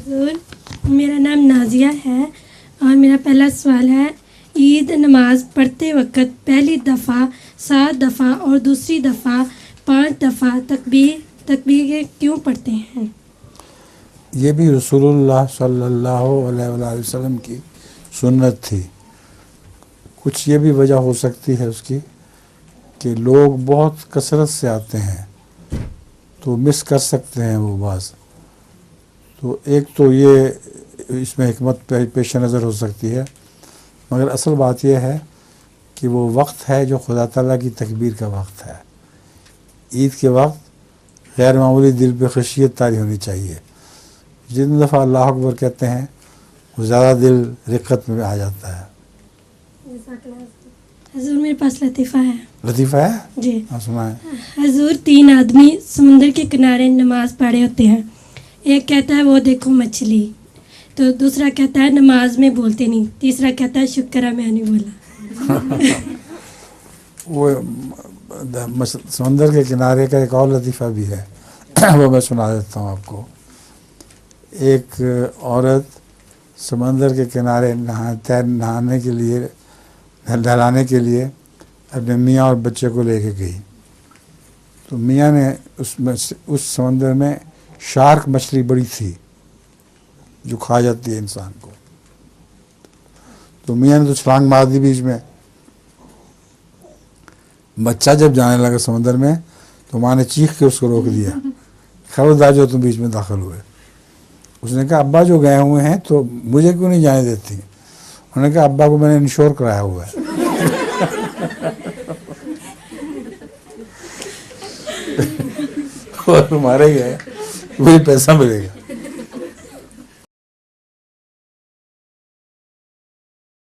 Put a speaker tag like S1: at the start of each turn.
S1: حضور میرا نام نازیہ ہے اور میرا پہلا سوال ہے، عید نماز پڑھتے وقت پہلی دفعہ 7 دفعہ اور دوسری دفعہ 5 دفعہ تکبیر کیوں پڑھتے ہیں؟
S2: یہ بھی رسول اللہ صلی اللہ علیہ وآلہ وسلم کی سنت تھی۔ کچھ یہ بھی وجہ ہو سکتی ہے اس کی کہ لوگ بہت کثرت سے آتے ہیں تو مس کر سکتے ہیں وہ بعض، تو ایک تو یہ اس میں حکمت پیش نظر ہو سکتی ہے، مگر اصل بات یہ ہے کہ وہ وقت ہے جو خدا تعالیٰ کی تکبیر کا وقت ہے۔ عید کے وقت غیر معمولی دل پہ خشیت طاری ہونی چاہیے۔ جتنی دفعہ اللہ اکبر کہتے ہیں وہ زیادہ دل رقت میں آ جاتا ہے۔
S1: حضور میرے پاس لطیفہ ہے۔
S2: لطیفہ ہے؟
S1: جی
S2: سنائیں۔
S1: حضور 3 آدمی سمندر کے کنارے نماز پڑھے ہوتے ہیں، ایک کہتا ہے وہ دیکھو مچھلی، تو دوسرا کہتا ہے نماز میں بولتے نہیں، تیسرا کہتا ہے شکر ہے میں نہیں بولا۔
S2: وہ سمندر کے کنارے کا ایک اور لطیفہ بھی ہے، وہ میں سنا دیتا ہوں آپ کو۔ ایک عورت سمندر کے کنارے نہانے کے لیے نہلانے کے لیے اپنے میاں اور بچے کو لے کے گئی، تو میاں نے اس سمندر میں شارک مچھلی بڑی تھی جو کھا جاتی ہے انسان کو، تو میاں نے تو چھلانگ مار دی بیچ میں۔ بچہ جب جانے لگا سمندر میں تو ماں نے چیخ کے اس کو روک دیا، خبردار جو تم بیچ میں داخل ہوئے۔ اس نے کہا ابا جو گئے ہوئے ہیں تو مجھے کیوں نہیں جانے دیتی؟ انہوں نے کہا ابا کو میں نے انشور کرایا ہوا ہے۔ اور تمہارے گئے وہی پیسہ ملے گا۔